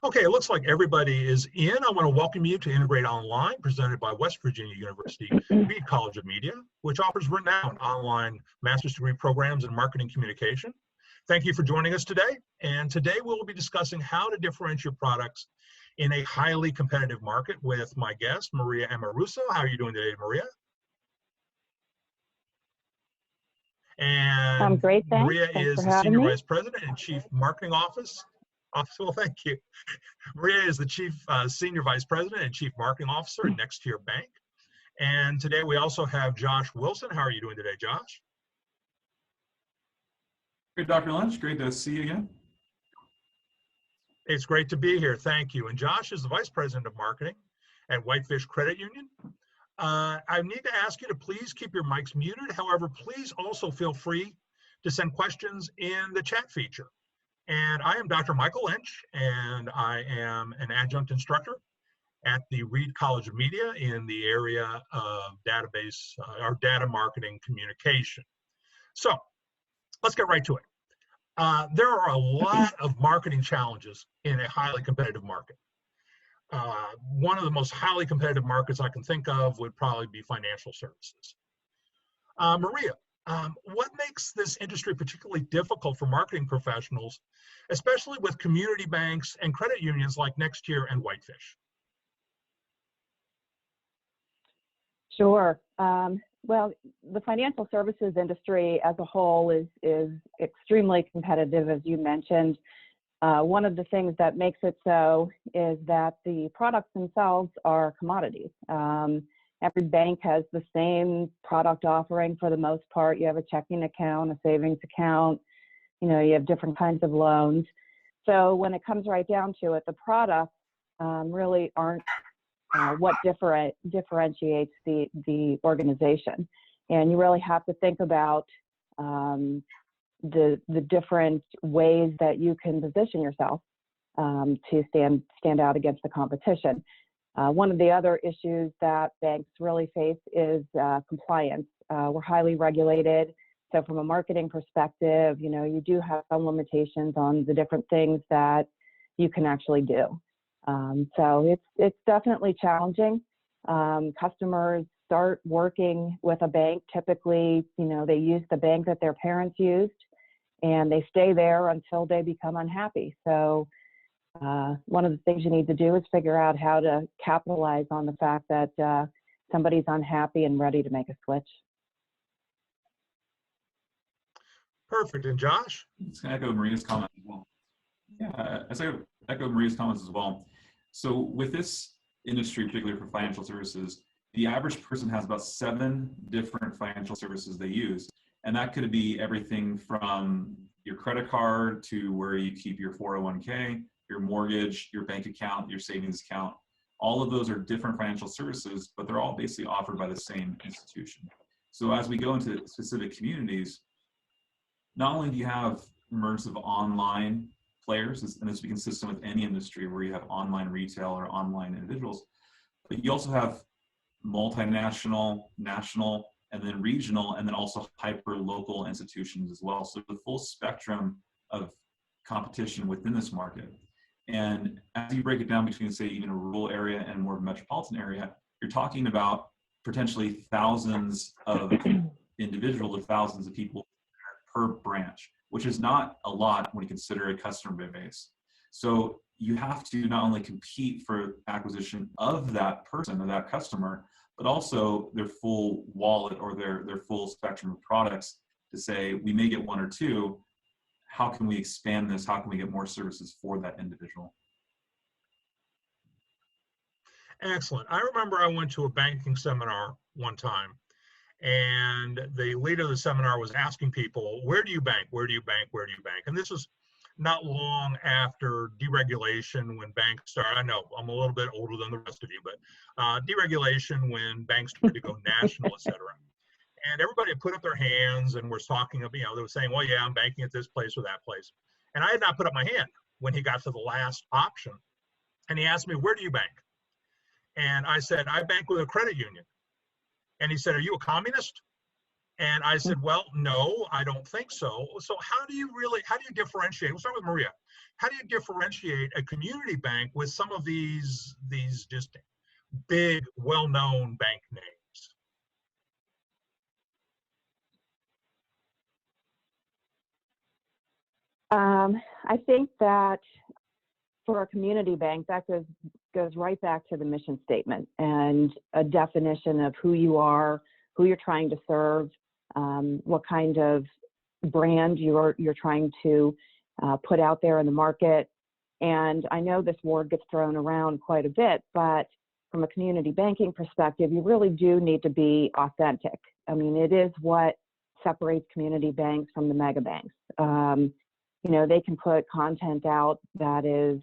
Okay, it looks like everybody is in. I want to welcome you to Integrate Online, presented by West Virginia University Reed College of Media, which offers renowned online master's degree programs in marketing communication. Thank you for joining us today. And today we'll be discussing how to differentiate your products in a highly competitive market with my guest, Maria Amoruso. How are you doing today, Maria? And I'm great, thanks. Maria is the Senior Vice President and Chief Marketing Officer. Well, thank you. Maria is the Senior Vice President and Chief Marketing Officer at Next Tier Bank. And today we also have Josh Wilson. How are you doing today, Josh? Great, Dr. Lynch. Great to see you again. It's great to be here. Thank you. And Josh is the Vice President of Marketing at Whitefish Credit Union. I need to ask you to please keep your mics muted. However, please also feel free to send questions in the chat feature. And I am Dr. Michael Lynch, and I am an adjunct instructor at the Reed College of Media in the area of database or data marketing communication. So let's get right to it. There are a lot of marketing challenges in a highly competitive market. One of the most highly competitive markets I can think of would probably be financial services. Maria, what makes this industry particularly difficult for marketing professionals, especially with community banks and credit unions like Next Tier and Whitefish? Sure. Well, the financial services industry as a whole is extremely competitive, as you mentioned. One of the things that makes it so is that the products themselves are commodities. Every bank has the same product offering for the most part. You have a checking account, a savings account, you have different kinds of loans. So when it comes right down to it, the products really aren't what differentiates the organization. And you really have to think about the different ways that you can position yourself to stand out against the competition. One of the other issues that banks really face is compliance. We're highly regulated. So from a marketing perspective, you do have some limitations on the different things that you can actually do. So it's definitely challenging. Customers start working with a bank. Typically, they use the bank that their parents used, and they stay there until they become unhappy. So one of the things you need to do is figure out how to capitalize on the fact that somebody's unhappy and ready to make a switch. Perfect. And Josh? It's going to echo Maria's comments as well. Yeah, as I echo Maria's comments as well. So with this industry, particularly for financial services, the average person has about 7 different financial services they use. And that could be everything from your credit card to where you keep your 401k, your mortgage, your bank account, your savings account. All of those are different financial services, but they're all basically offered by the same institution. So as we go into specific communities, not only do you have immersive online players, and this would be consistent with any industry where you have online retail or online individuals, but you also have multinational, national, and then regional, and then also hyper-local institutions as well. So the full spectrum of competition within this market. And as you break it down between, say, even a rural area and more of a metropolitan area, you're talking about potentially thousands of individuals or thousands of people per branch, which is not a lot when you consider a customer base. So you have to not only compete for acquisition of that person or that customer, but also their full wallet or their full spectrum of products to say, we may get 1 or 2, how can we expand this? How can we get more services for that individual? Excellent. I remember I went to a banking seminar one time, and the leader of the seminar was asking people, where do you bank? Where do you bank? Where do you bank? And this was not long after deregulation, when banks started. I know I'm a little bit older than the rest of you, but deregulation, when banks started to go national, et cetera. And everybody put up their hands and was talking, they were saying, well, yeah, I'm banking at this place or that place. And I had not put up my hand when he got to the last option. And he asked me, where do you bank? And I said, I bank with a credit union. And he said, are you a communist? And I said, well, no, I don't think so. So how do you differentiate? We'll start with Maria. How do you differentiate a community bank with some of these just big, well-known bank names? I think that for a community bank, that goes right back to the mission statement and a definition of who you are, who you're trying to serve, what kind of brand you're trying to put out there in the market. And I know this word gets thrown around quite a bit, but from a community banking perspective, you really do need to be authentic. I mean, it is what separates community banks from the mega banks. You know, they can put content out that is,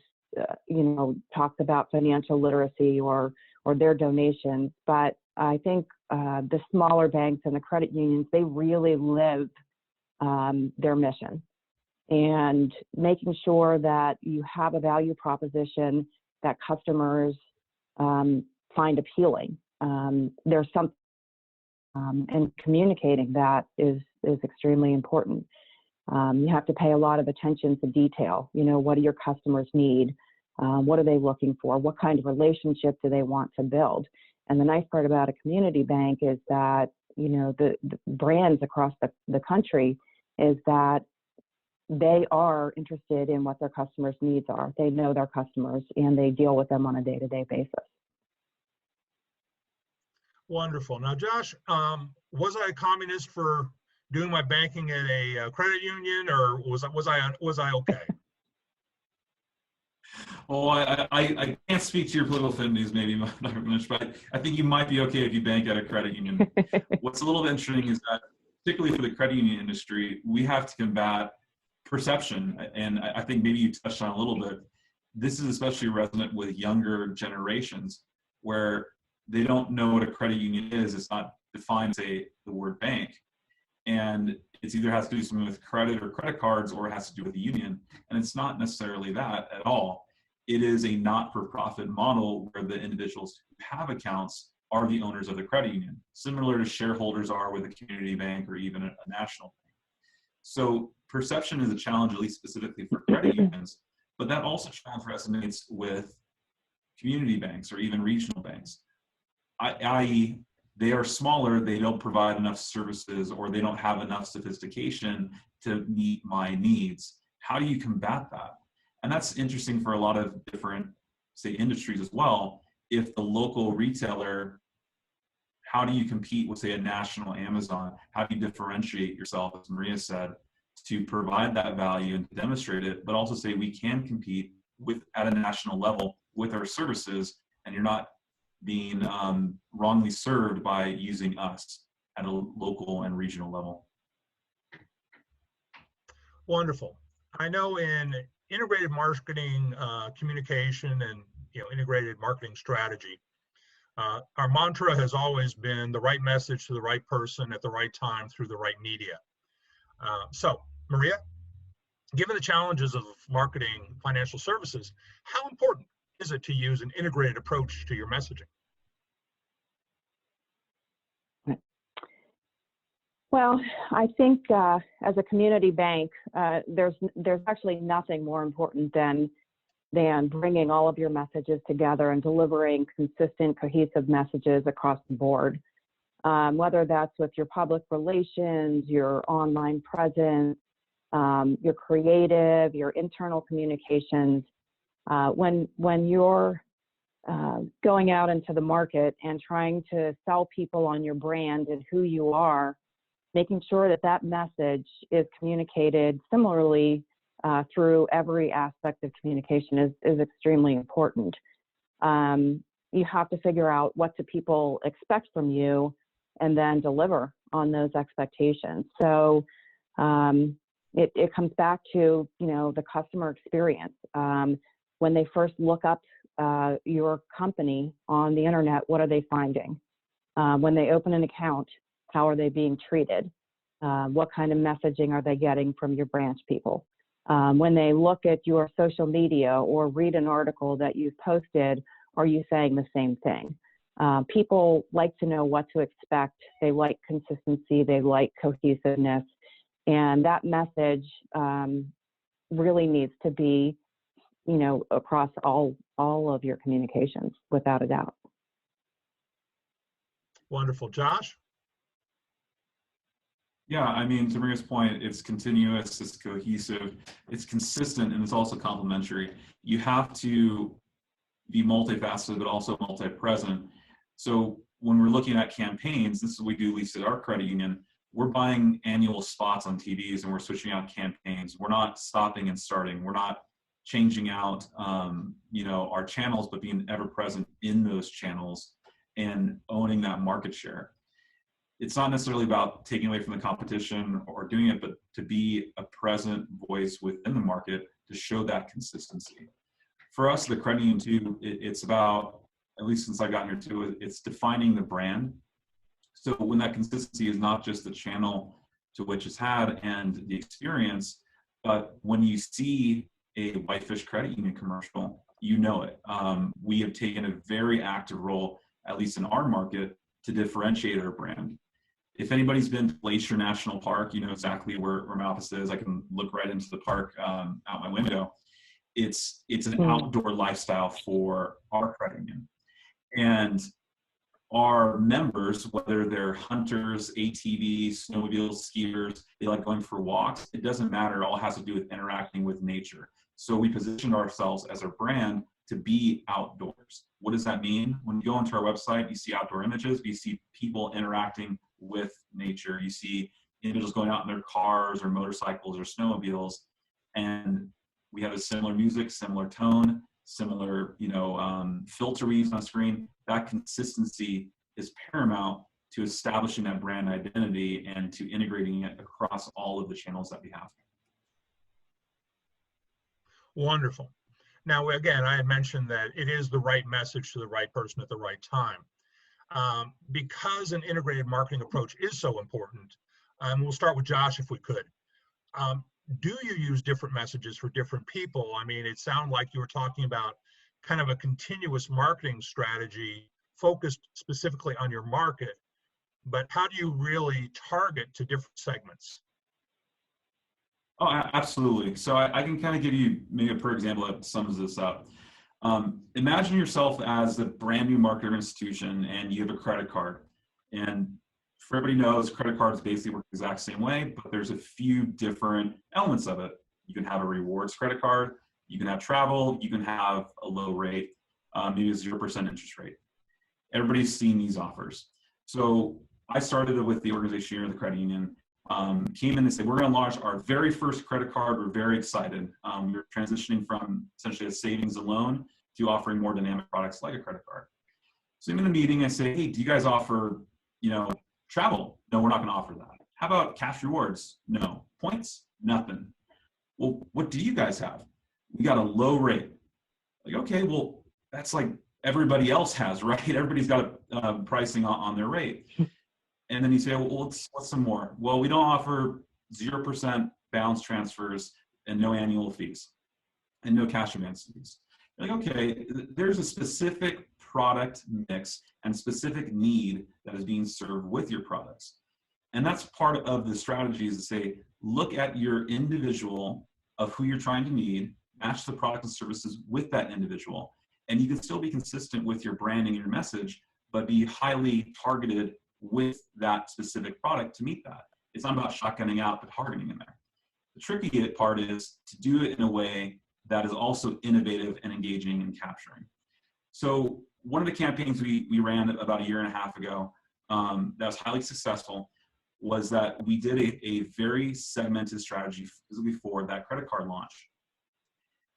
you know, talks about financial literacy or their donations, but I think the smaller banks and the credit unions, they really live their mission, and making sure that you have a value proposition that customers find appealing. There's some, and communicating that is extremely important. You have to pay a lot of attention to detail. You know, what do your customers need? What are they looking for? What kind of relationship do they want to build? And the nice part about a community bank is that, you know, the brands across the country is that they are interested in what their customers' needs are. They know their customers and they deal with them on a day-to-day basis. Wonderful. Now, Josh, was I a communist for doing my banking at a credit union, or was I okay? Well, I can't speak to your political affinities, maybe much, but I think you might be okay if you bank at a credit union. What's a little bit interesting is that, particularly for the credit union industry, we have to combat perception, and I think maybe you touched on a little bit. This is especially resonant with younger generations, where they don't know what a credit union is. It's not defined, say, the word bank. And it's either has to do something with credit or credit cards, or it has to do with the union. And it's not necessarily that at all. It is a not-for-profit model where the individuals who have accounts are the owners of the credit union, similar to shareholders are with a community bank or even a national bank. So perception is a challenge, at least specifically for credit unions, but that also challenge resonates with community banks or even regional banks, i.e., they are smaller, they don't provide enough services, or they don't have enough sophistication to meet my needs. How do you combat that? And that's interesting for a lot of different, say, industries as well. If the local retailer, how do you compete with, say, a national Amazon? How do you differentiate yourself, as Maria said, to provide that value and to demonstrate it, but also say we can compete at a national level with our services, and you're not being wrongly served by using us at a local and regional level. Wonderful. I know in integrated marketing communication and integrated marketing strategy, our mantra has always been the right message to the right person at the right time through the right media. So, Maria, given the challenges of marketing financial services, how important is it to use an integrated approach to your messaging? Well, I think as a community bank, there's actually nothing more important than bringing all of your messages together and delivering consistent, cohesive messages across the board. Whether that's with your public relations, your online presence, your creative, your internal communications. When you're going out into the market and trying to sell people on your brand and who you are, making sure that message is communicated similarly through every aspect of communication is extremely important. You have to figure out what do people expect from you and then deliver on those expectations. So it comes back to, the customer experience. When they first look up your company on the internet, what are they finding? When they open an account, how are they being treated? What kind of messaging are they getting from your branch people? When they look at your social media or read an article that you've posted, are you saying the same thing? People like to know what to expect. They like consistency. They like cohesiveness. And that message really needs to be, across all of your communications, without a doubt. Wonderful. Josh? Yeah, I mean, to Maria's point, it's continuous, it's cohesive, it's consistent, and it's also complementary. You have to be multifaceted, but also multi-present. So when we're looking at campaigns, this is what we do at least at our credit union, we're buying annual spots on TVs and we're switching out campaigns. We're not stopping and starting. We're not changing out, our channels, but being ever present in those channels and owning that market share. It's not necessarily about taking away from the competition or doing it, but to be a present voice within the market to show that consistency. For us, the credit union too, it's about, at least since I got here too, it's defining the brand. So when that consistency is not just the channel to which it's had and the experience, but when you see a Whitefish Credit Union commercial, you know it. We have taken a very active role, at least in our market, to differentiate our brand. If anybody's been to Glacier National Park, you know exactly where my office is. I can look right into the park out my window. It's an outdoor lifestyle for our credit union. And our members, whether they're hunters, ATVs, snowmobiles, skiers, they like going for walks, it doesn't matter. It all has to do with interacting with nature. So we positioned ourselves as a brand to be outdoors. What does that mean? When you go onto our website, you see outdoor images, you see people interacting with nature. You see individuals going out in their cars or motorcycles or snowmobiles, and we have a similar music, similar tone, similar filter we use on screen. That consistency is paramount to establishing that brand identity and to integrating it across all of the channels that we have. Wonderful. Now, again, I had mentioned that it is the right message to the right person at the right time. Because an integrated marketing approach is so important, we'll start with Josh if we could. Do you use different messages for different people? I mean, it sounded like you were talking about kind of a continuous marketing strategy focused specifically on your market, but how do you really target to different segments? Oh, absolutely. So I can kind of give you maybe a per example that sums this up. Imagine yourself as a brand new marketer institution and you have a credit card. And for everybody knows, credit cards basically work the exact same way, but there's a few different elements of it. You can have a rewards credit card, you can have travel, you can have a low rate, maybe a 0% interest rate. Everybody's seen these offers. So I started with the organization here, the credit union, came in and said, we're going to launch our very first credit card. We're very excited. We're transitioning from essentially a savings and loan to offering more dynamic products like a credit card. So I'm in the meeting, I say, hey, do you guys offer, travel? No, we're not going to offer that. How about cash rewards? No. Points? Nothing. Well, what do you guys have? We got a low rate. Like, okay, well, that's like everybody else has, right? Everybody's got a pricing on their rate. And then you say, well, what's some more? Well, we don't offer 0% balance transfers and no annual fees and no cash advance fees. You're like, okay, there's a specific product mix and specific need that is being served with your products. And that's part of the strategy is to say, look at your individual of who you're trying to need, match the products and services with that individual. And you can still be consistent with your branding and your message, but be highly targeted with that specific product to meet that. It's not about shotgunning out, but targeting in there. The tricky part is to do it in a way that is also innovative and engaging and capturing. So one of the campaigns we ran about 1.5 years ago that was highly successful was that we did a very segmented strategy for that credit card launch.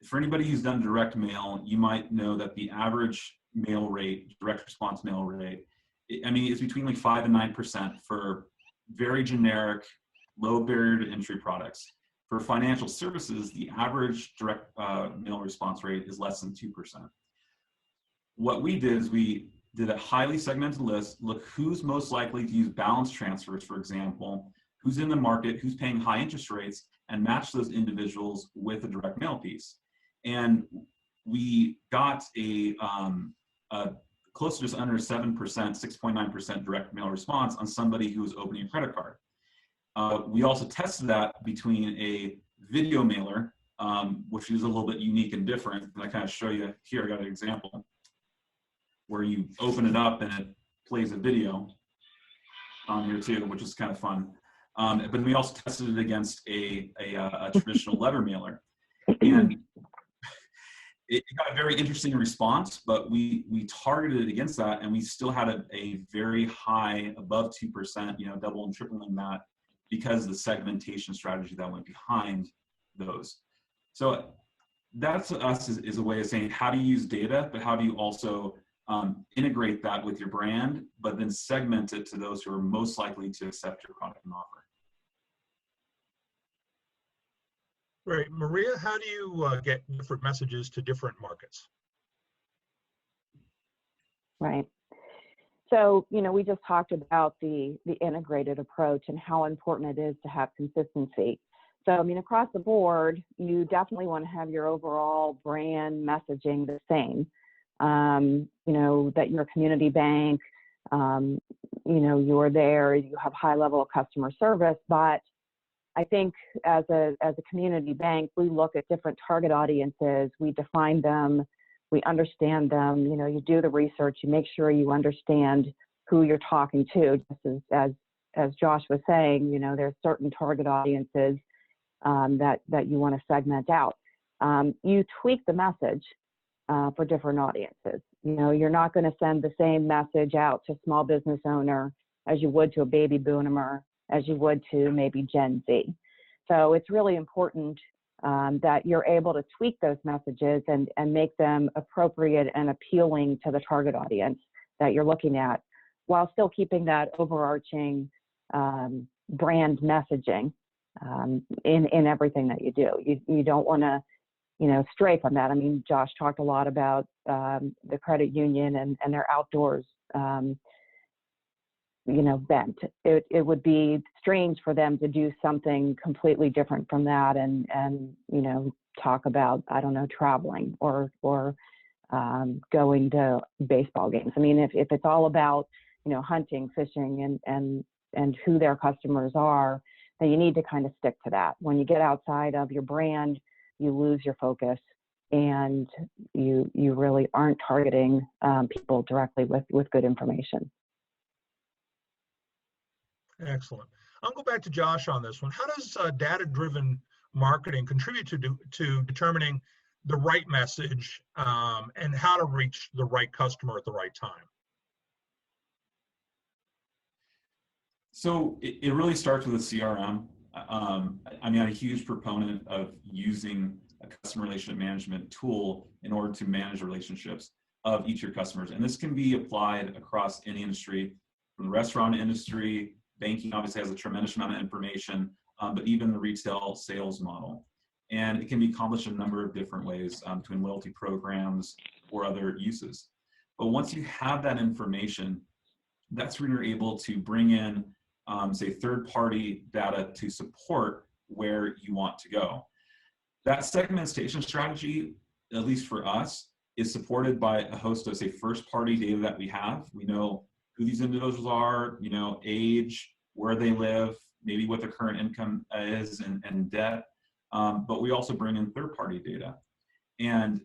For anybody who's done direct mail, you might know that the average mail rate, direct response mail rate, it's between like 5 and 9% for very generic, low barrier to entry products. For financial services, the average direct mail response rate is less than 2%. What we did is we did a highly segmented list, look who's most likely to use balance transfers, for example, who's in the market, who's paying high interest rates, and match those individuals with a direct mail piece. And we got a close to just under 7%, 6.9% direct mail response on somebody who was opening a credit card. We also tested that between a video mailer, which is a little bit unique and different. And I kind of show you here, I got an example where you open it up and it plays a video on here too, which is kind of fun. But we also tested it against a traditional letter mailer. And it got a very interesting response, but we targeted it against that, and we still had a very high, above 2%, you know, double and tripling that, because of the segmentation strategy that went behind those. So that to us is a way of saying, how do you use data, but how do you also integrate that with your brand, but then segment it to those who are most likely to accept your product and offer. Great. Maria, how do you get different messages to different markets? Right. So, you know, we just talked about the integrated approach and how important it is to have consistency. So, I mean, across the board, you definitely want to have your overall brand messaging the same. You know, that you're a community bank, you know, you're there, you have high level of customer service, but I think as a community bank, we look at different target audiences, we define them, we understand them, you know, you do the research, you make sure you understand who you're talking to, just as Josh was saying, you know, there's certain target audiences that you want to segment out. You tweak the message for different audiences. You know, you're not going to send the same message out to small business owner as you would to a baby boomer, as you would to maybe Gen Z. So it's really important that you're able to tweak those messages and make them appropriate and appealing to the target audience that you're looking at, while still keeping that overarching brand messaging in everything that you do. You don't want to, you know, stray from that. I mean, Josh talked a lot about the credit union and their outdoors, you know, bent. It would be strange for them to do something completely different from that and you know, talk about, I don't know, traveling or going to baseball games. I mean, if it's all about, you know, hunting, fishing, and who their customers are, then you need to kind of stick to that. When you get outside of your brand, you lose your focus, and you really aren't targeting people directly with good information. Excellent. I'll go back to Josh on this one. How does data-driven marketing contribute to determining the right message and how to reach the right customer at the right time? So it really starts with a CRM. I mean, I'm a huge proponent of using a customer relationship management tool in order to manage relationships of each of your customers. And this can be applied across any industry, from the restaurant industry. Banking obviously has a tremendous amount of information, but even the retail sales model. And it can be accomplished in a number of different ways between loyalty programs or other uses. But once you have that information, that's when you're able to bring in, say, third-party data to support where you want to go. That segmentation strategy, at least for us, is supported by a host of, say, first-party data that we have. We know who these individuals are, you know, age, where they live, maybe what their current income is and debt, but we also bring in third-party data. And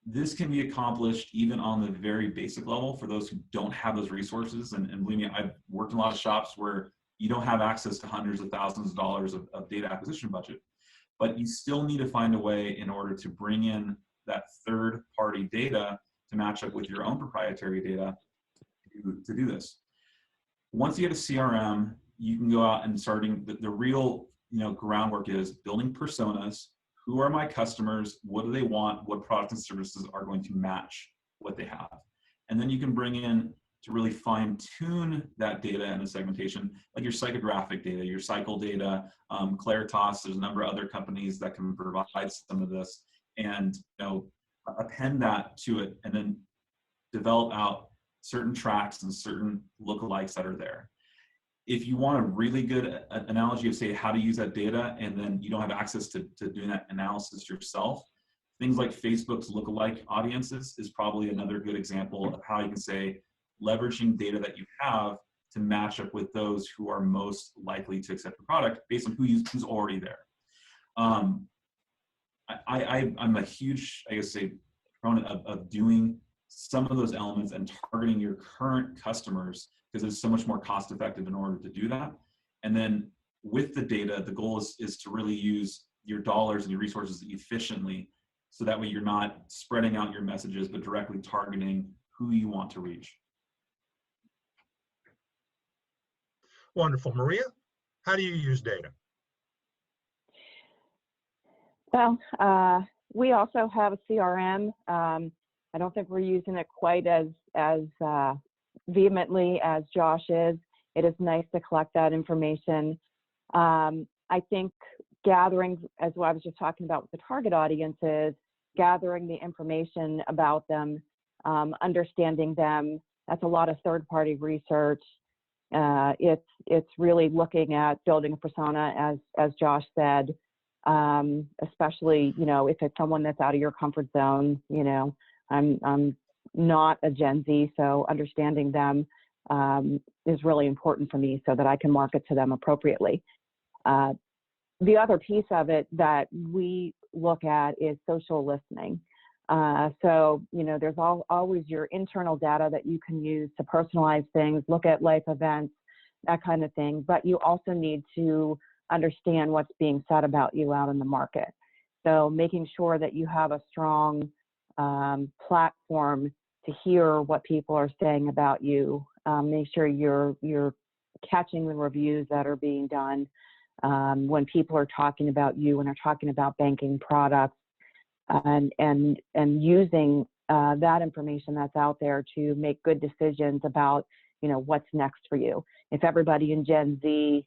this can be accomplished even on the very basic level for those who don't have those resources. And believe me, I've worked in a lot of shops where you don't have access to hundreds of thousands of dollars of data acquisition budget, but you still need to find a way in order to bring in that third-party data to match up with your own proprietary data to do this. Once you get a CRM, you can go out and starting the real, you know, groundwork is building personas. Who are my customers? What do they want? What products and services are going to match what they have? And then you can bring in to really fine tune that data and the segmentation, like your psychographic data, your cycle data, Claritas. There's a number of other companies that can provide some of this, and you know, append that to it, and then develop out certain tracks and certain lookalikes that are there. If you want a really good analogy of, say, how to use that data, and then you don't have access to doing that analysis yourself, Things like Facebook's lookalike audiences is probably another good example of how you can say leveraging data that you have to match up with those who are most likely to accept your product based on who's already there. I'm a huge, I guess, say, proponent of doing some of those elements and targeting your current customers because it's so much more cost effective in order to do that. And then with the data, the goal is to really use your dollars and your resources efficiently so that way you're not spreading out your messages, but directly targeting who you want to reach. Wonderful. Maria, how do you use data? Well, we also have a CRM. I don't think we're using it quite as vehemently as Josh is. It is nice to collect that information. I think gathering, as what I was just talking about with the target audiences, gathering the information about them, understanding them, that's a lot of third-party research. It's really looking at building a persona, as Josh said, especially, if it's someone that's out of your comfort zone. I'm not a Gen Z, so understanding them is really important for me so that I can market to them appropriately. The other piece of it that we look at is social listening. So, there's always your internal data that you can use to personalize things, look at life events, that kind of thing. But you also need to understand what's being said about you out in the market. So making sure that you have a strong platform to hear what people are saying about you. Make sure you're catching the reviews that are being done when people are talking about you and are talking about banking products. And using that information that's out there to make good decisions about, what's next for you. If everybody in Gen Z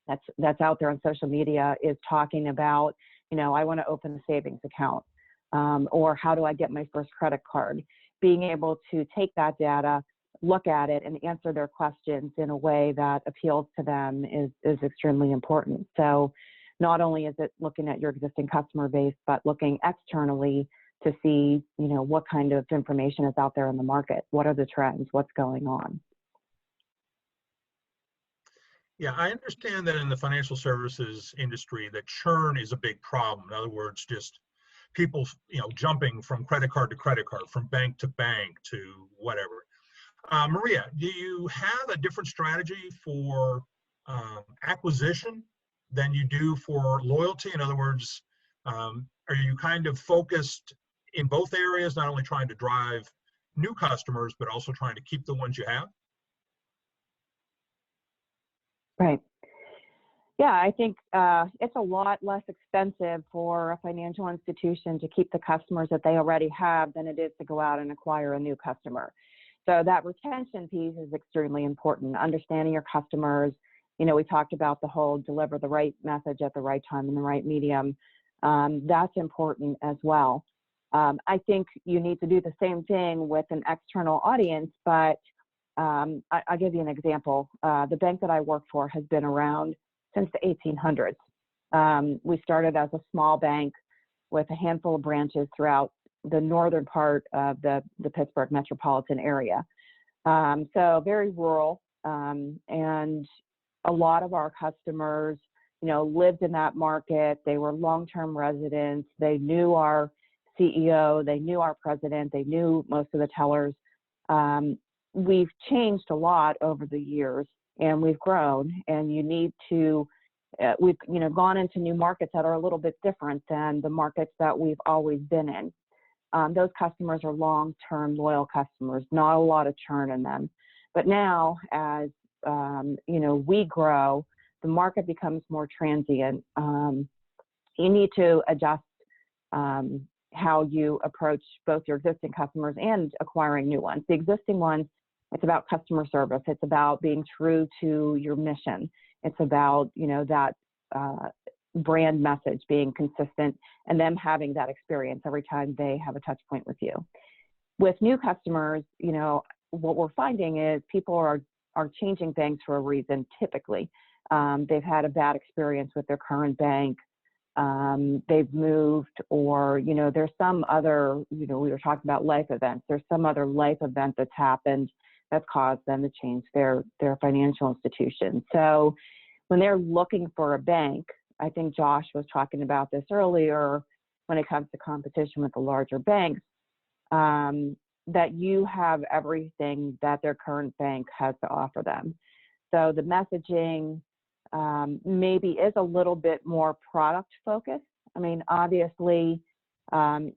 that's out there on social media is talking about, I want to open a savings account, or how do I get my first credit card? Being able to take that data, look at it, and answer their questions in a way that appeals to them is extremely important. So not only is it looking at your existing customer base, but looking externally to see, what kind of information is out there in the market. What are the trends? What's going on? Yeah, I understand that in the financial services industry, that churn is a big problem. In other words, just people, jumping from credit card to credit card, from bank to bank to whatever. Maria, do you have a different strategy for acquisition than you do for loyalty? In other words, are you kind of focused in both areas, not only trying to drive new customers, but also trying to keep the ones you have? Right. Yeah, I think it's a lot less expensive for a financial institution to keep the customers that they already have than it is to go out and acquire a new customer. So that retention piece is extremely important. Understanding your customers. We talked about the whole deliver the right message at the right time in the right medium. That's important as well. I think you need to do the same thing with an external audience, but I'll give you an example. The bank that I work for has been around since the 1800s. We started as a small bank with a handful of branches throughout the northern part of the Pittsburgh metropolitan area. So very rural, and a lot of our customers, lived in that market. They were long-term residents. They knew our CEO. They knew our president. They knew most of the tellers. We've changed a lot over the years, and we've grown, and you need to, we've, gone into new markets that are a little bit different than the markets that we've always been in. Those customers are long-term loyal customers, not a lot of churn in them. But now, as we grow, the market becomes more transient. You need to adjust how you approach both your existing customers and acquiring new ones. The existing ones, it's about customer service. It's about being true to your mission. It's about, that brand message being consistent and them having that experience every time they have a touch point with you. With new customers, what we're finding is people are changing banks for a reason, typically. They've had a bad experience with their current bank. they've moved, or, you know, there's some other, you know, we were talking about life events. There's some other life event that's happened that's caused them to change their financial institution. So when they're looking for a bank, I think Josh was talking about this earlier, when it comes to competition with the larger banks, that you have everything that their current bank has to offer them. So the messaging maybe is a little bit more product focused. I mean, obviously,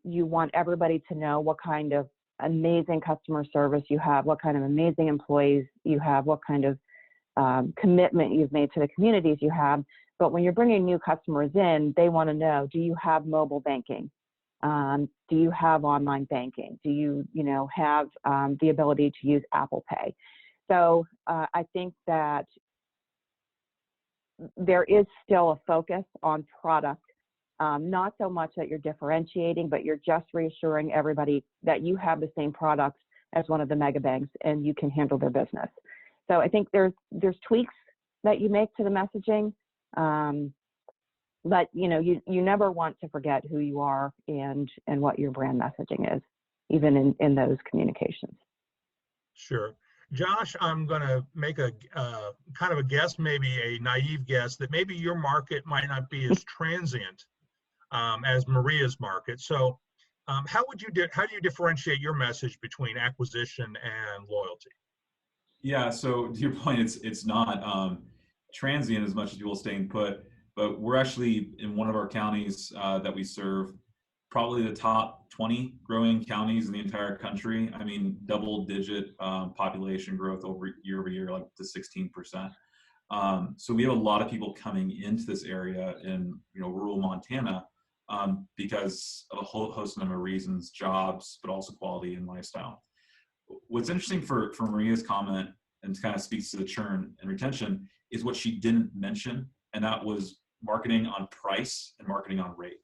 you want everybody to know what kind of amazing customer service you have, what kind of amazing employees you have, what kind of commitment you've made to the communities you have. But when you're bringing new customers in, they want to know, do you have mobile banking? Do you have online banking? Do you, you know, have the ability to use Apple Pay? So I think that there is still a focus on product, not so much that you're differentiating, but you're just reassuring everybody that you have the same products as one of the mega banks and you can handle their business. So I think there's tweaks that you make to the messaging, but you know, you never want to forget who you are and what your brand messaging is, even in those communications. Sure. Josh, I'm going to make a kind of a guess, maybe a naive guess, that maybe your market might not be as transient as Maria's market. So how do you differentiate your message between acquisition and loyalty? Yeah, so to your point, it's not transient as much as people staying put, but we're actually in one of our counties that we serve, probably the top 20 growing counties in the entire country. I mean, double-digit population growth over year, like to 16%. So we have a lot of people coming into this area in, you know, rural Montana because of a whole host of reasons, jobs, but also quality and lifestyle. What's interesting for Maria's comment, and kind of speaks to the churn and retention, is what she didn't mention, and that was marketing on price and marketing on rate.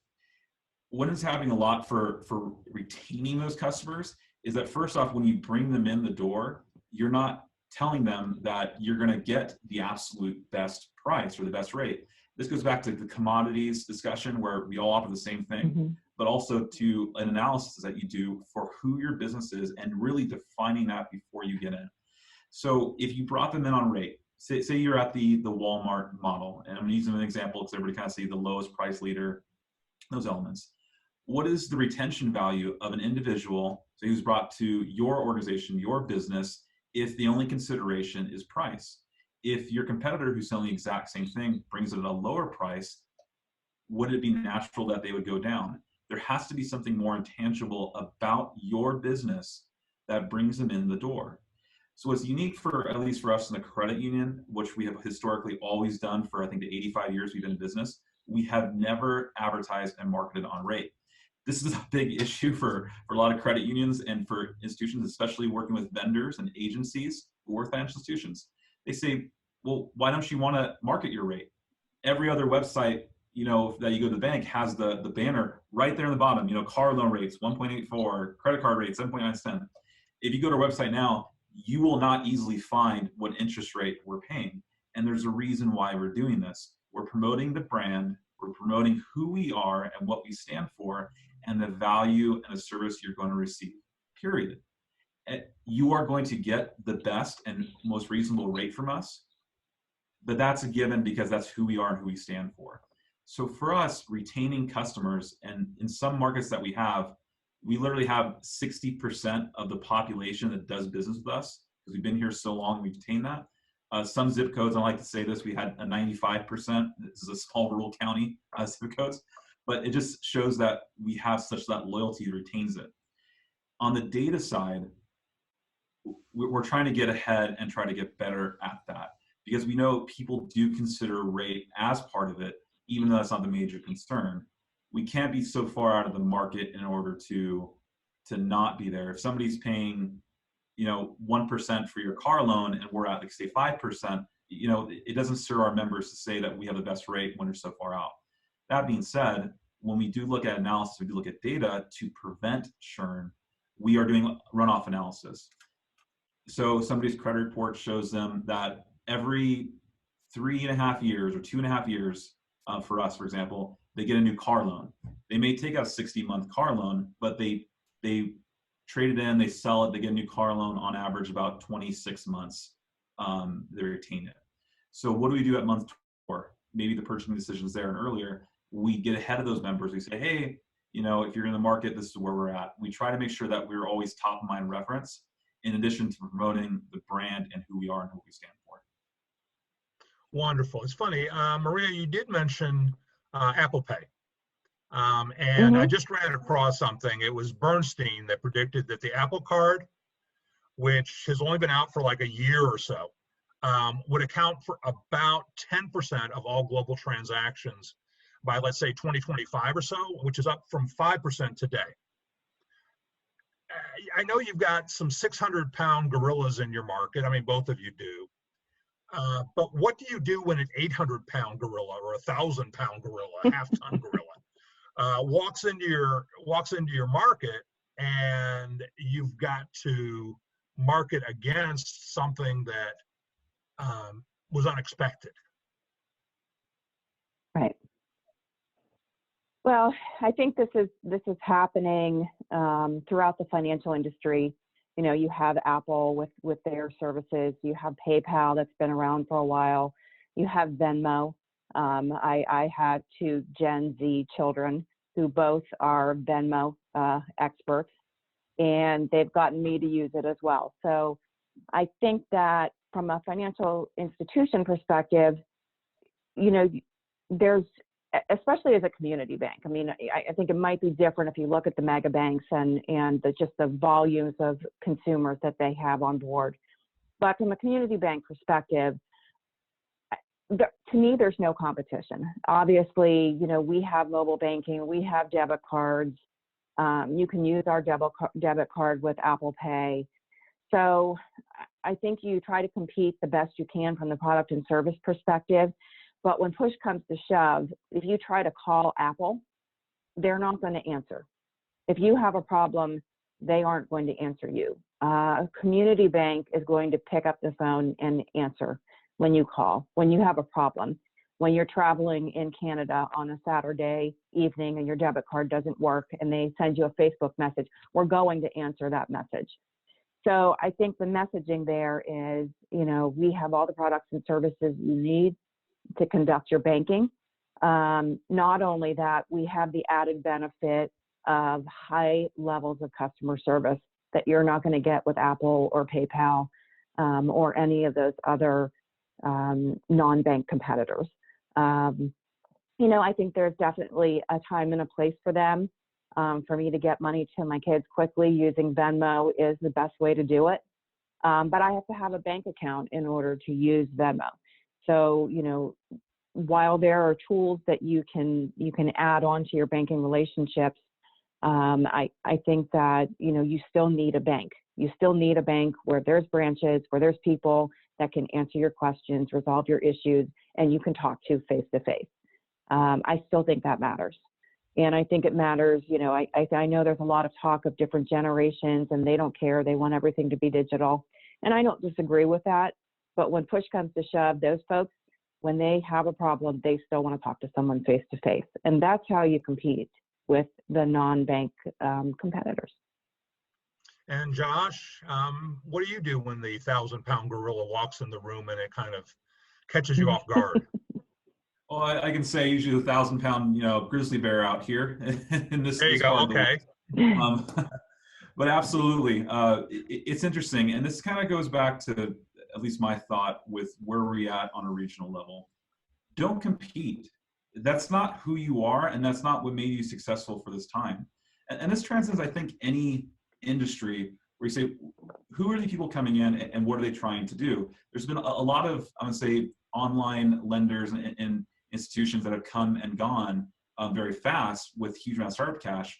What is happening a lot for retaining those customers is that, first off, when you bring them in the door, you're not telling them that you're going to get the absolute best price or the best rate. This goes back to the commodities discussion, where we all offer the same thing, but also to an analysis that you do for who your business is and really defining that before you get in. So if you brought them in on rate, say you're at the Walmart model, and I'm using an example because everybody kind of see the lowest price leader, those elements. What is the retention value of an individual who's brought to your organization, your business, if the only consideration is price? If your competitor who's selling the exact same thing brings it at a lower price, would it be natural that they would go down? There has to be something more intangible about your business that brings them in the door. So what's unique, for at least for us in the credit union, which we have historically always done for, I think, the 85 years we've been in business, we have never advertised and marketed on rate. This is a big issue for a lot of credit unions and for institutions, especially working with vendors and agencies who are financial institutions. They say, well, why don't you want to market your rate? Every other website, you know, that you go to the bank has the banner right there in the bottom, you know, car loan rates, 1.84, credit card rates, 7.9%. If you go to our website now, you will not easily find what interest rate we're paying. And there's a reason why we're doing this. We're promoting the brand, we're promoting who we are and what we stand for, and the value and the service you're going to receive, period. You are going to get the best and most reasonable rate from us, but that's a given because that's who we are and who we stand for. So for us, retaining customers, and in some markets that we have, we literally have 60% of the population that does business with us because we've been here so long, we've retained that. Some zip codes, I like to say this, we had a 95%. This is a small rural county, zip codes, but it just shows that we have such that loyalty retains it. On the data side, we're trying to get ahead and try to get better at that, because we know people do consider rate as part of it, even though that's not the major concern. We can't be so far out of the market in order to not be there. If somebody's paying, you know, 1% for your car loan and we're at, like, say, 5%, you know, it doesn't serve our members to say that we have the best rate when we're so far out. That being said, when we do look at analysis, we do look at data to prevent churn, we are doing runoff analysis. So somebody's credit report shows them that every 3.5 years or 2.5 years, for us, for example, they get a new car loan. They may take out a 60-month car loan, but they trade it in, they sell it, they get a new car loan on average about 26 months. They retain it. So what do we do at month 4? Maybe the purchasing decision is there and earlier. We get ahead of those members. We say, hey, you know, if you're in the market, this is where we're at. We try to make sure that we're always top of mind reference, in addition to promoting the brand and who we are and who we stand for. Wonderful. It's funny, Maria, you did mention Apple Pay. And I just ran across something. It was Bernstein that predicted that the Apple Card, which has only been out for like a year or so, would account for about 10% of all global transactions by, let's say, 2025 or so, which is up from 5% today. I know you've got some 600-pound gorillas in your market. I mean, both of you do. But what do you do when an 800-pound gorilla or a 1,000-pound gorilla, a half-ton gorilla, walks into your market, and you've got to market against something that was unexpected? Right. Well, I think this is happening throughout the financial industry. You know, you have Apple with their services. You have PayPal that's been around for a while. You have Venmo. I have 2 Gen Z children who both are Venmo experts, and they've gotten me to use it as well. So I think that from a financial institution perspective, you know, there's, especially as a community bank, I mean, I think it might be different if you look at the mega banks and just the volumes of consumers that they have on board. But from a community bank perspective, to me, there's no competition. Obviously, you know, we have mobile banking, we have debit cards. You can use our debit card with Apple Pay. So I think you try to compete the best you can from the product and service perspective. But when push comes to shove, if you try to call Apple, they're not going to answer. If you have a problem, they aren't going to answer you. A community bank is going to pick up the phone and answer when you call, when you have a problem. When you're traveling in Canada on a Saturday evening and your debit card doesn't work and they send you a Facebook message, we're going to answer that message. So I think the messaging there is, you know, we have all the products and services you need to conduct your banking. Not only that, we have the added benefit of high levels of customer service that you're not going to get with Apple or PayPal or any of those other non-bank competitors. You know, I think there's definitely a time and a place for them. For me to get money to my kids quickly using Venmo is the best way to do it. But I have to have a bank account in order to use Venmo. So, you know, while there are tools that you can add on to your banking relationships, I think that, you know, you still need a bank. You still need a bank where there's branches, where there's people that can answer your questions, resolve your issues, and you can talk to face to face. I still think that matters. And I think it matters, you know, I know there's a lot of talk of different generations and they don't care. They want everything to be digital. And I don't disagree with that. But when push comes to shove, those folks, when they have a problem, they still want to talk to someone face to face. And that's how you compete with the non-bank competitors. And Josh, what do you do when the 1,000-pound gorilla walks in the room and it kind of catches you off guard? Well, I can say usually the 1,000-pound, you know, grizzly bear out here in this. There you go. Okay. But absolutely, it's interesting, and this kind of goes back to at least my thought with where we're at on a regional level. Don't compete. That's not who you are, and that's not what made you successful for this time. And this transcends, I think, any industry where you say, who are the people coming in and what are they trying to do? There's been a lot of, I would say, online lenders and institutions that have come and gone very fast with huge amounts of startup cash.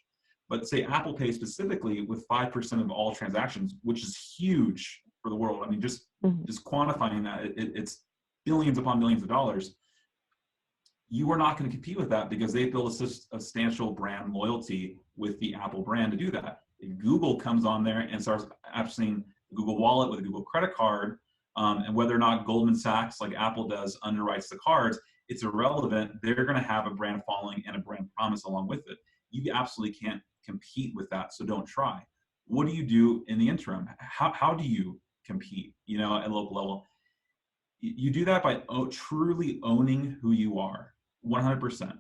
But say Apple Pay specifically with 5% of all transactions, which is huge for the world. I mean, just quantifying that, it's billions upon billions of dollars. You are not going to compete with that because they build a substantial brand loyalty with the Apple brand to do that. If Google comes on there and starts accessing Google Wallet with a Google credit card, and whether or not Goldman Sachs, like Apple does, underwrites the cards, it's irrelevant. They're going to have a brand following and a brand promise along with it. You absolutely can't compete with that, so don't try. What do you do in the interim? How do you compete, at local level? You do that by truly owning who you are, 100%.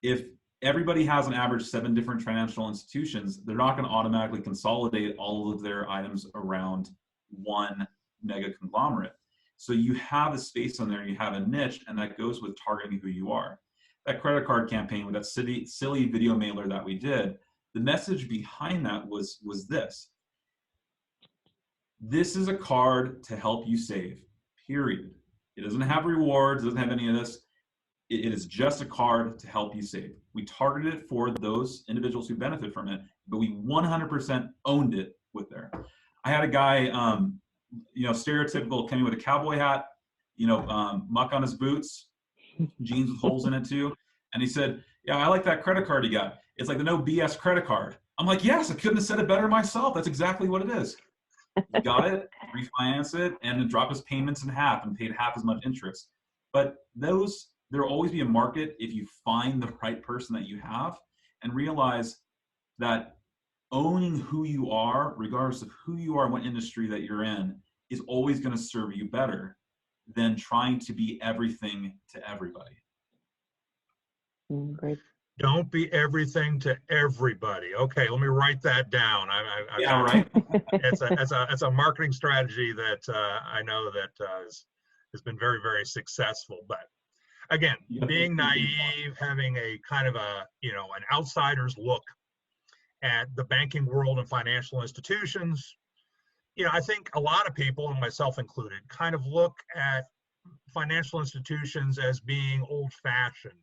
If everybody has an average 7 different financial institutions, they're not going to automatically consolidate all of their items around one mega conglomerate. So you have a space on there, you have a niche, and that goes with targeting who you are. That credit card campaign with that silly video mailer that we did, the message behind that was this. This is a card to help you save, period. It doesn't have rewards, it doesn't have any of this. It is just a card to help you save. We targeted it for those individuals who benefit from it, but we 100% owned it with there. I had a guy, stereotypical coming with a cowboy hat, muck on his boots, jeans with holes in it too. And he said, yeah, I like that credit card you got. It's like the no BS credit card. I'm like, yes, I couldn't have said it better myself. That's exactly what it is. He got it, refinance it, and then drop his payments in half and paid half as much interest. But there will always be a market if you find the right person that you have and realize that owning who you are, regardless of who you are and what industry that you're in, is always going to serve you better than trying to be everything to everybody. Great. Don't be everything to everybody. Okay, let me write that down. Yeah, right. It's a marketing strategy that I know that has been very, very successful. But again, being naive, having a kind of an outsider's look at the banking world and financial institutions, I think a lot of people, and myself included, kind of look at financial institutions as being old-fashioned,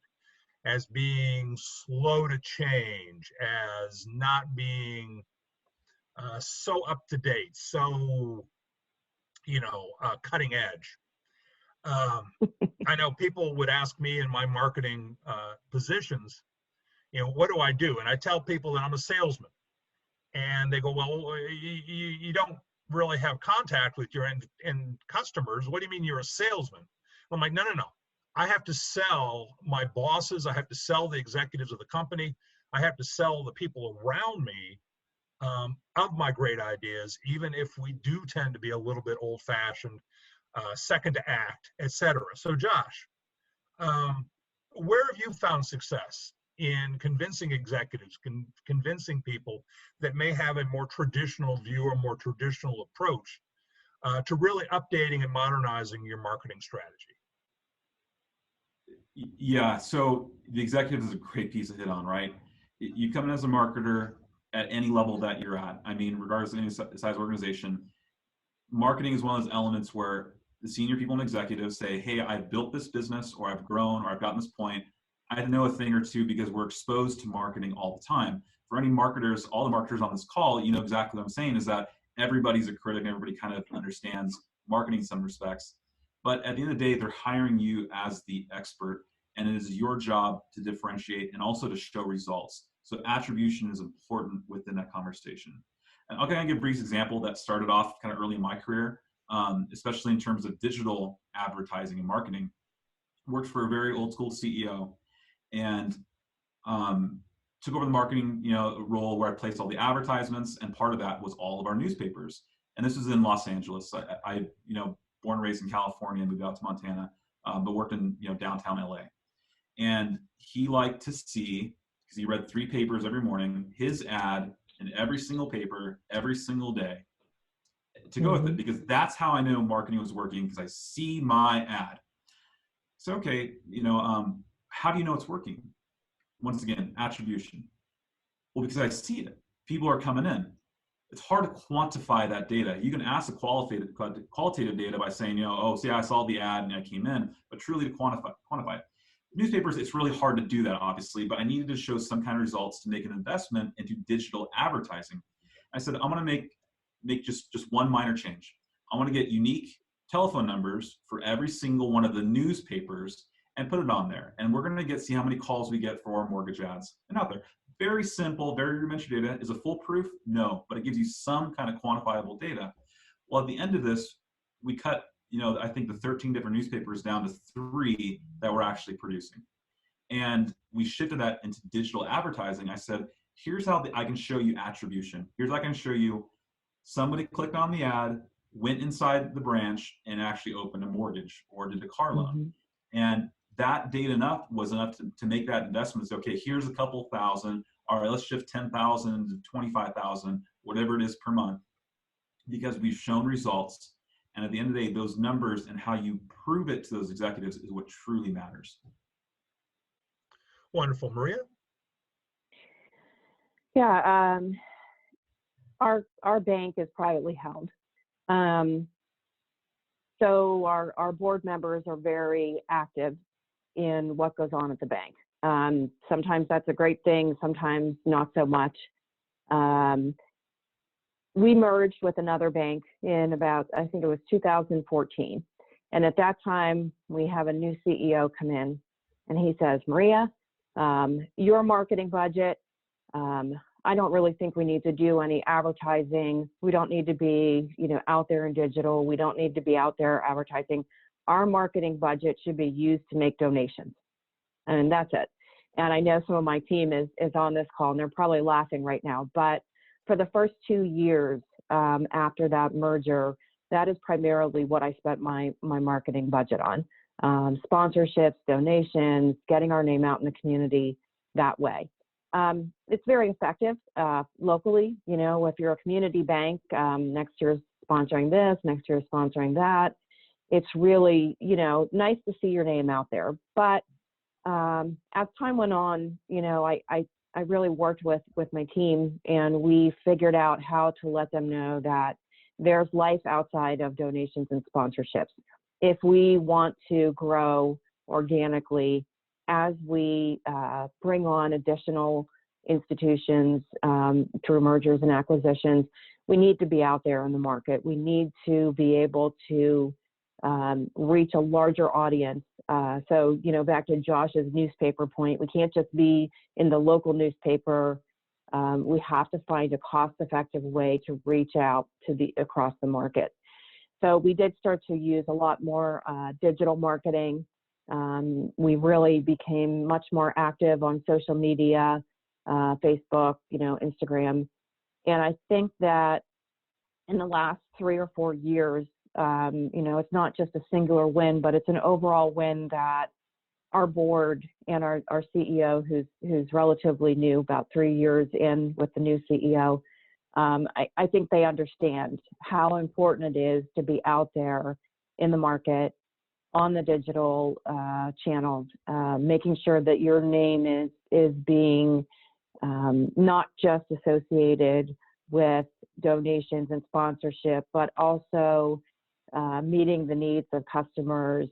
as being slow to change, as not being so up to date, so cutting edge. I know people would ask me in my marketing positions, what do I do? And I tell people that I'm a salesman, and they go, well, you don't really have contact with your end customers. What do you mean you're a salesman? I'm like, no. I have to sell my bosses. I have to sell the executives of the company. I have to sell the people around me of my great ideas, even if we do tend to be a little bit old-fashioned, second to act, etc. So Josh, where have you found success in convincing executives, convincing people that may have a more traditional view or more traditional approach to really updating and modernizing your marketing strategy? Yeah, so the executive is a great piece to hit on, right? You come in as a marketer at any level that you're at. I mean, regardless of any size organization, marketing is one of those elements where the senior people and executives say, hey, I've built this business, or I've grown, or I've gotten this point. I know a thing or two because we're exposed to marketing all the time. For any marketers, all the marketers on this call, you know exactly what I'm saying, is that everybody's a critic, everybody kind of understands marketing in some respects. But at the end of the day, they're hiring you as the expert, and it is your job to differentiate and also to show results. So attribution is important within that conversation. And I'll kind of give a brief example that started off kind of early in my career, especially in terms of digital advertising and marketing. Worked for a very old school CEO, and took over the marketing role where I placed all the advertisements, and part of that was all of our newspapers. And this was in Los Angeles. I born and raised in California, moved out to Montana, but worked in downtown LA. And he liked to see, because he read 3 papers every morning, his ad in every single paper every single day to go with it, because that's how I know marketing was working, because I see my ad. So okay, how do you know it's working? Once again, attribution. Well, because I see it. People are coming in. It's hard to quantify that data. You can ask the qualitative data by saying, I saw the ad and I came in, but truly to quantify it. Newspapers, it's really hard to do that, obviously, but I needed to show some kind of results to make an investment into digital advertising. I said, I'm going to make just one minor change. I want to get unique telephone numbers for every single one of the newspapers and put it on there. And we're going to see how many calls we get for our mortgage ads and out there. Very simple, very rudimentary data. Is it foolproof? No, but it gives you some kind of quantifiable data. Well, at the end of this, we cut I think the 13 different newspapers down to 3 that we're actually producing. And we shifted that into digital advertising. I said, here's how I can show you attribution. Here's how I can show you somebody clicked on the ad, went inside the branch, and actually opened a mortgage or did a car loan. And that data was enough to make that investment. Say, okay, here's a couple thousand. All right, let's shift 10,000 to 25,000, whatever it is per month, because we've shown results. And at the end of the day, those numbers and how you prove it to those executives is what truly matters. Wonderful. Maria? Yeah, our bank is privately held. So our board members are very active in what goes on at the bank. Sometimes that's a great thing, sometimes not so much. We merged with another bank in about, I think it was 2014. And at that time, we have a new CEO come in and he says, Maria, your marketing budget, I don't really think we need to do any advertising. We don't need to be, out there in digital. We don't need to be out there advertising. Our marketing budget should be used to make donations. And that's it. And I know some of my team is on this call and they're probably laughing right now, but for the first 2 years after that merger, that is primarily what I spent my marketing budget on. Sponsorships, donations, getting our name out in the community that way. It's very effective locally. If you're a community bank, next year's sponsoring this, next year's sponsoring that. It's really, nice to see your name out there. But as time went on, I really worked with my team and we figured out how to let them know that there's life outside of donations and sponsorships. If we want to grow organically, as we bring on additional institutions through mergers and acquisitions, we need to be out there in the market. We need to be able to reach a larger audience. So, back to Josh's newspaper point, we can't just be in the local newspaper. We have to find a cost-effective way to reach out to across the market. So we did start to use a lot more digital marketing. We really became much more active on social media, Facebook, Instagram. And I think that in the last 3 or 4 years, it's not just a singular win, but it's an overall win that our board and our CEO, who's relatively new, about 3 years in with the new CEO, I think they understand how important it is to be out there in the market, on the digital channels, making sure that your name is being not just associated with donations and sponsorship, but also meeting the needs of customers,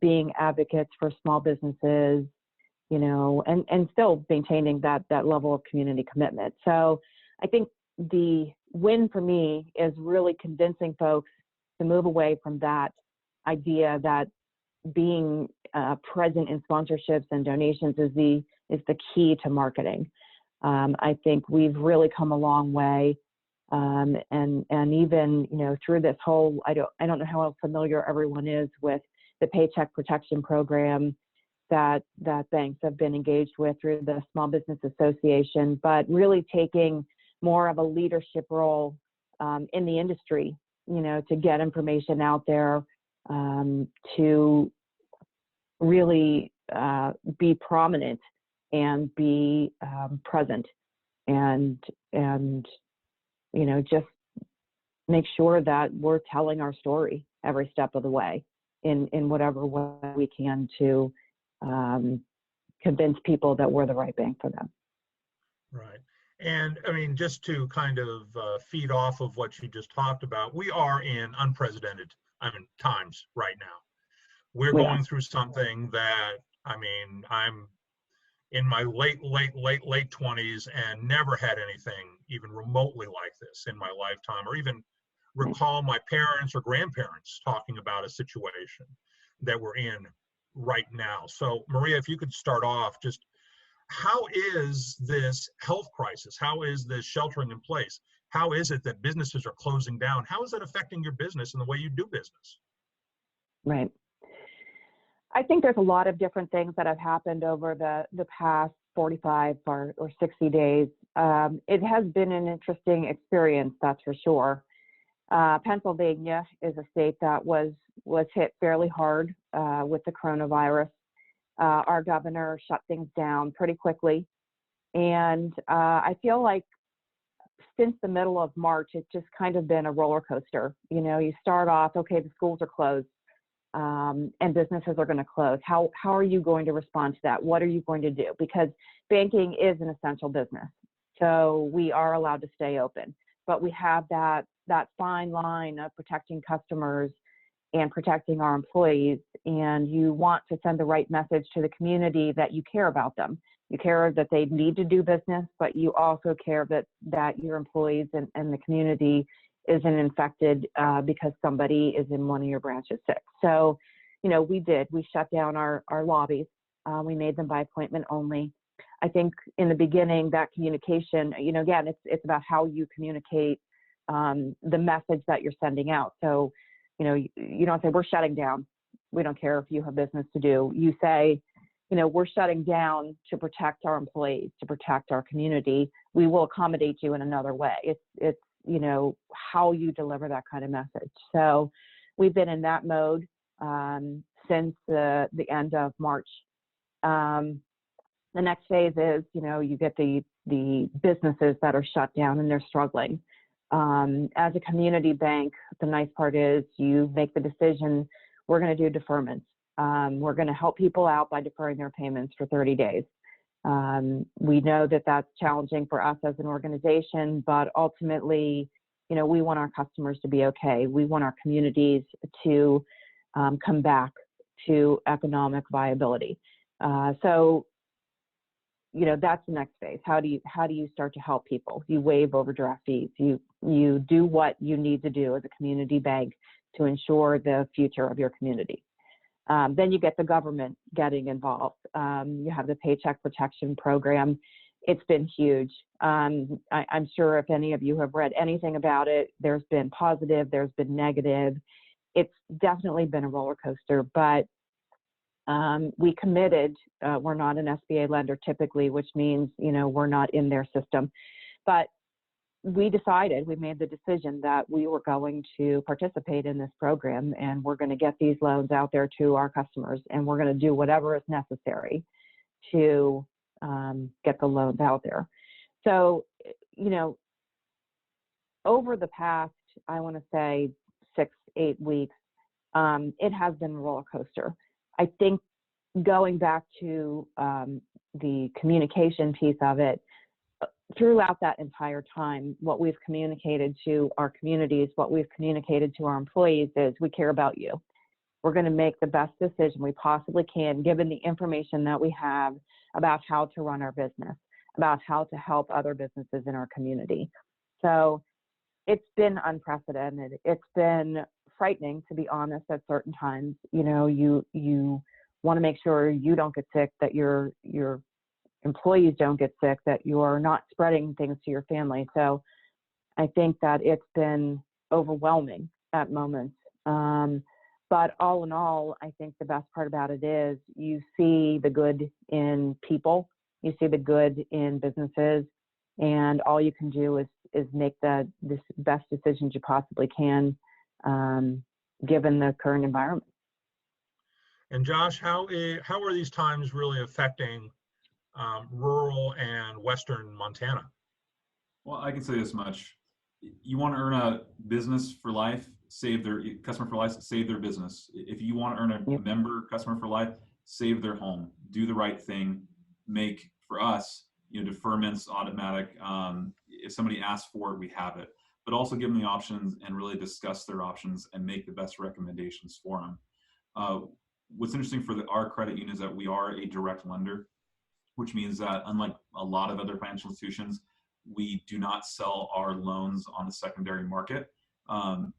being advocates for small businesses, and still maintaining that level of community commitment. So I think the win for me is really convincing folks to move away from that idea that being present in sponsorships and donations is the key to marketing. I think we've really come a long way. And even, through this whole, I don't know how familiar everyone is with the Paycheck Protection Program that banks have been engaged with through the Small Business Association, but really taking more of a leadership role in the industry, to get information out there, to really be prominent and be present and just make sure that we're telling our story every step of the way in whatever way we can to convince people that we're the right bank for them. Right. And I mean, just to kind of feed off of what you just talked about, we are in unprecedented times right now. We're going through something that, I'm in my late 20s and never had anything even remotely like this in my lifetime, or even recall my parents or grandparents talking about a situation that we're in right now. So Maria, if you could start off, just how is this health crisis, how is this sheltering in place how is it that businesses are closing down? How is that affecting your business and the way you do business? Right. I think there's a lot of different things that have happened over the past 45 or 60 days. It has been an interesting experience, that's for sure. Pennsylvania is a state that was hit fairly hard with the coronavirus. Our governor shut things down pretty quickly. And I feel like since the middle of March, it's just kind of been a roller coaster. You know, you start off, okay, the schools are closed and businesses are going to close. How are you going to respond to that? What are you going to do? Because banking is an essential business. So we are allowed to stay open, but we have that fine line of protecting customers and protecting our employees. And you want to send the right message to the community that you care about them. You care that they need to do business, but you also care that your employees and the community isn't infected because somebody is in one of your branches sick. So, you know, we shut down our lobbies. We made them by appointment only. I think in the beginning, that communication, you know, again, it's about how you communicate the message that you're sending out. So, you know, you don't say, we're shutting down. We don't care if you have business to do. You say, you know, we're shutting down to protect our employees, to protect our community. We will accommodate you in another way. It's you know, how you deliver that kind of message. So we've been in that mode since the end of March. The next phase is, you know, you get the businesses that are shut down and they're struggling. As a community bank, the nice part is you make the decision, we're going to do deferments. We're going to help people out by deferring their payments for 30 days. We know that that's challenging for us as an organization, but ultimately, you know, we want our customers to be okay. We want our communities to come back to economic viability. So, you know, that's the next phase. How do you start to help people? You waive overdraft fees. You do what you need to do as a community bank to ensure the future of your community. Then you get the government getting involved. You have the Paycheck Protection Program. It's been huge. I'm sure if any of you have read anything about it, there's been positive, there's been negative. It's definitely been a roller coaster, but we committed. We're not an SBA lender typically, which means, you know, we're not in their system. But we made the decision that we were going to participate in this program and we're going to get these loans out there to our customers and we're going to do whatever is necessary to get the loans out there. So, you know, over the past, I want to say 6-8 weeks, it has been a roller coaster. I think going back to the communication piece of it, throughout that entire time, what we've communicated to our communities, what we've communicated to our employees is we care about you. We're going to make the best decision we possibly can, given the information that we have about how to run our business, about how to help other businesses in our community. So it's been unprecedented. It's been frightening, to be honest, at certain times. You know, you want to make sure you don't get sick, that your employees don't get sick, that you are not spreading things to your family. So I think that it's been overwhelming at moments. But all in all, I think the best part about it is you see the good in people, you see the good in businesses, and all you can do is make the best decisions you possibly can, given the current environment. And Josh, how are these times really affecting rural and Western Montana? Well, I can say this much. You want to earn a business for life, customer for life, save their business. If you want to earn a member customer for life, save their home, do the right thing, make, for us, you know, deferments automatic. If somebody asks for it, we have it, but also give them the options and really discuss their options and make the best recommendations for them. What's interesting for our credit union is that we are a direct lender, which means that unlike a lot of other financial institutions, we do not sell our loans on the secondary market.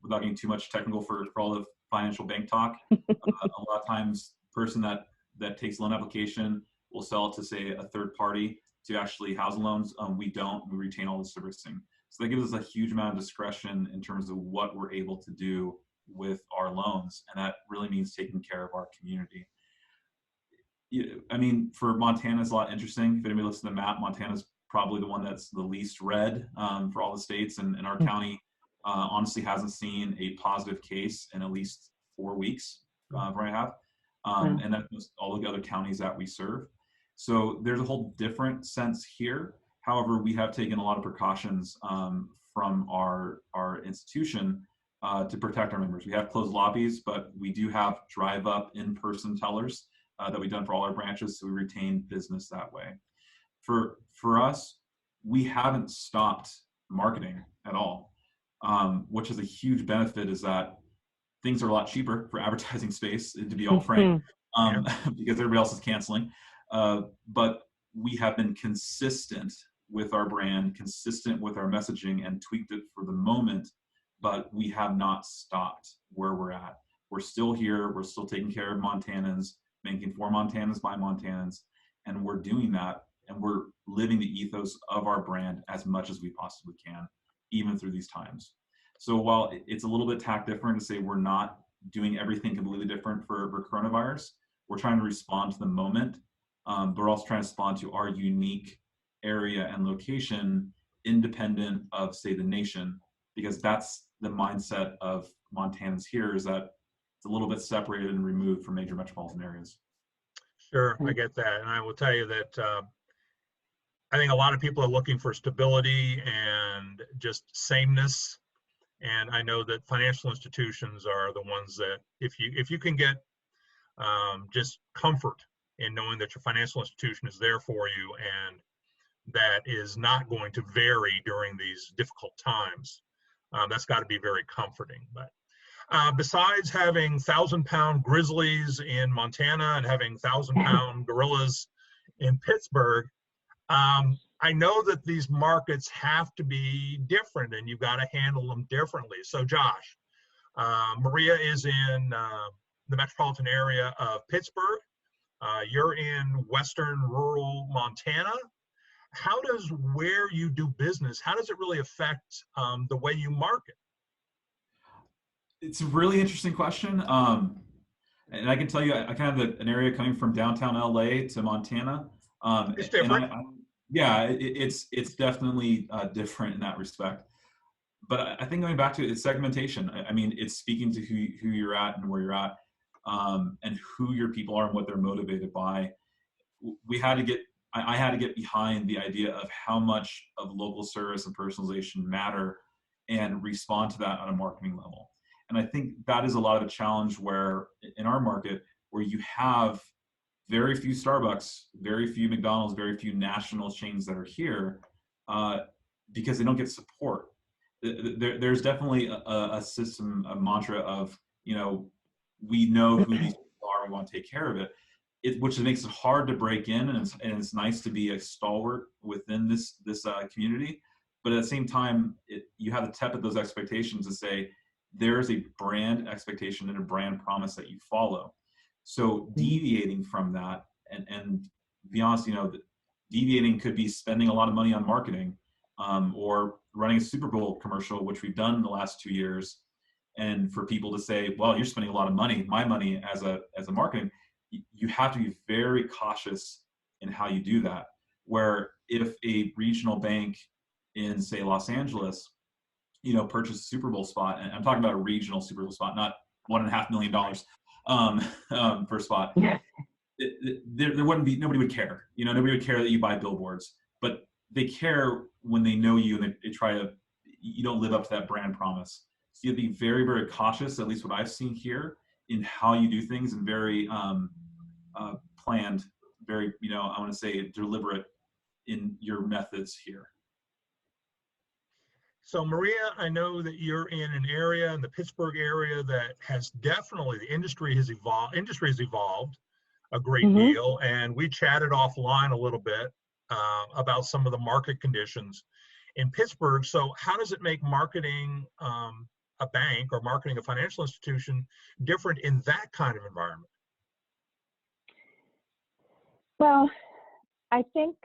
Without getting too much technical for all the financial bank talk, a lot of times the person that takes loan application will sell it to, say, a third party to actually house loans. We don't. We retain all the servicing. So that gives us a huge amount of discretion in terms of what we're able to do with our loans. And that really means taking care of our community. I mean, for Montana, it's a lot interesting. If anybody looks at the map, Montana's probably the one that's the least red for all the states. And our county honestly hasn't seen a positive case in at least 4 weeks, right half. And that's all the other counties that we serve. So there's a whole different sense here. However, we have taken a lot of precautions from our institution to protect our members. We have closed lobbies, but we do have drive-up in-person tellers that we've done for all our branches, so we retain business that way. For us, we haven't stopped marketing at all, which is a huge benefit, is that things are a lot cheaper for advertising space, to be all frank, because everybody else is canceling. But we have been consistent with our brand, consistent with our messaging, and tweaked it for the moment, but we have not stopped where we're at. We're still here, we're still taking care of Montanans, making for Montanans by Montanans, and we're doing that, and we're living the ethos of our brand as much as we possibly can, even through these times. So while it's a little bit tack different to say we're not doing everything completely different for coronavirus, we're trying to respond to the moment, but we're also trying to respond to our unique area and location, independent of, say, the nation, because that's the mindset of Montanans here, is that it's a little bit separated and removed from major metropolitan areas. Sure, I get that. And I will tell you that I think a lot of people are looking for stability and just sameness. And I know that financial institutions are the ones that, if you can get just comfort in knowing that your financial institution is there for you and that is not going to vary during these difficult times, that's got to be very comforting. But besides having 1,000-pound grizzlies in Montana and having 1,000-pound gorillas in Pittsburgh, I know that these markets have to be different and you've got to handle them differently. So Josh, Maria is in the metropolitan area of Pittsburgh. You're in western rural Montana. How does where you do business, how does it really affect the way you market? It's a really interesting question. And I can tell you, I kind of have an area coming from downtown LA to Montana. It's different. It's definitely different in that respect. But I think going back to it, it's segmentation. I mean, it's speaking to who you're at and where you're at, and who your people are and what they're motivated by. I had to get behind the idea of how much of local service and personalization matter and respond to that on a marketing level. And I think that is a lot of a challenge where in our market, where you have very few Starbucks, very few McDonald's, very few national chains that are here, because they don't get support. There's definitely a system, a mantra of, we know who these people are, we want to take care of it. Which makes it hard to break in, and it's nice to be a stalwart within this community. But at the same time, you have to temper those expectations to say there is a brand expectation and a brand promise that you follow. So deviating from that, and be honest, deviating could be spending a lot of money on marketing, or running a Super Bowl commercial, which we've done in the last 2 years. And for people to say, well, you're spending a lot of money, my money as a marketing, you have to be very cautious in how you do that. Where if a regional bank in, say, Los Angeles, purchased a Super Bowl spot, and I'm talking about a regional Super Bowl spot, not $1.5 million per spot, there wouldn't be, nobody would care. Nobody would care that you buy billboards, but they care when they know you and they try to, you don't live up to that brand promise. So you have to be very, very cautious, at least what I've seen here, in how you do things, and very planned, very, I want to say deliberate in your methods here. So Maria, I know that you're in an area in the Pittsburgh area that has definitely, the industry has evolved a great deal. And we chatted offline a little bit about some of the market conditions in Pittsburgh. So how does it make marketing a bank or marketing a financial institution different in that kind of environment? Well, I think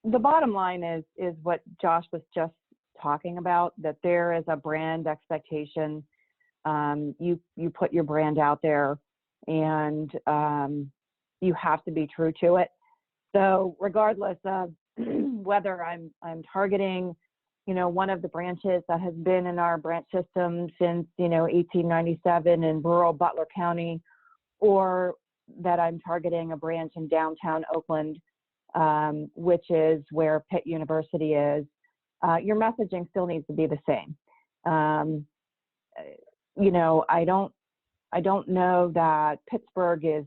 the bottom line is what Josh was just talking about, that there is a brand expectation. You put your brand out there, and you have to be true to it. So regardless of whether I'm targeting, one of the branches that has been in our branch system since, 1897 in rural Butler County, or that I'm targeting a branch in downtown Oakland, which is where Pitt University is, your messaging still needs to be the same. I don't know that Pittsburgh is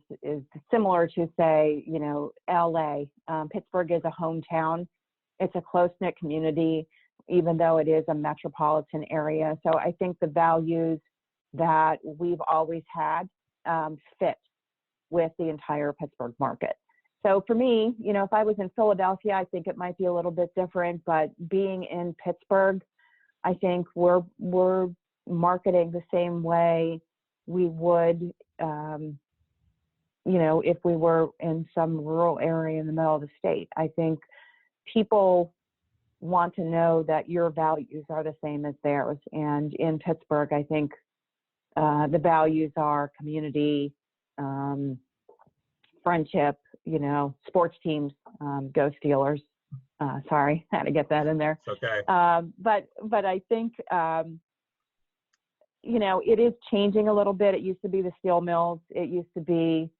similar to, say, LA. Pittsburgh is a hometown. It's a close-knit community, even though it is a metropolitan area. So I think the values that we've always had fit with the entire Pittsburgh market. So for me, if I was in Philadelphia, I think it might be a little bit different, but being in Pittsburgh, I think we're marketing the same way we would, if we were in some rural area in the middle of the state. I think people want to know that your values are the same as theirs. And in Pittsburgh, I think the values are community, friendship, sports teams, go Steelers. Sorry, had to get that in there. It's okay. But I think, it is changing a little bit. It used to be the steel mills. It used to be,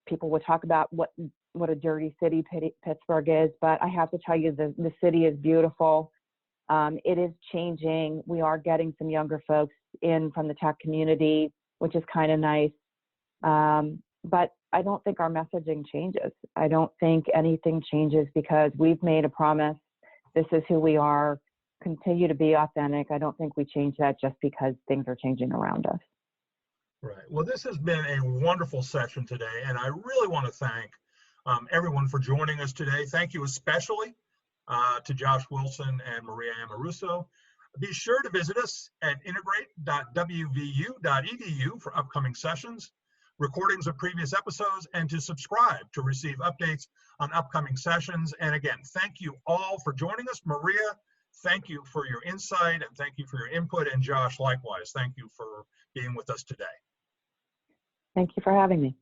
people would talk about what a dirty city Pittsburgh is, but I have to tell you, the city is beautiful. It is changing. We are getting some younger folks in from the tech community, which is kind of nice. But I don't think our messaging changes. I don't think anything changes because we've made a promise. This is who we are. Continue to be authentic. I don't think we change that just because things are changing around us. Right. Well, this has been a wonderful session today, and I really want to thank everyone for joining us today. Thank you especially to Josh Wilson and Maria Amoruso. Be sure to visit us at integrate.wvu.edu for upcoming sessions, recordings of previous episodes, and to subscribe to receive updates on upcoming sessions. And again, thank you all for joining us. Maria, thank you for your insight, and thank you for your input. And Josh, likewise, thank you for being with us today. Thank you for having me.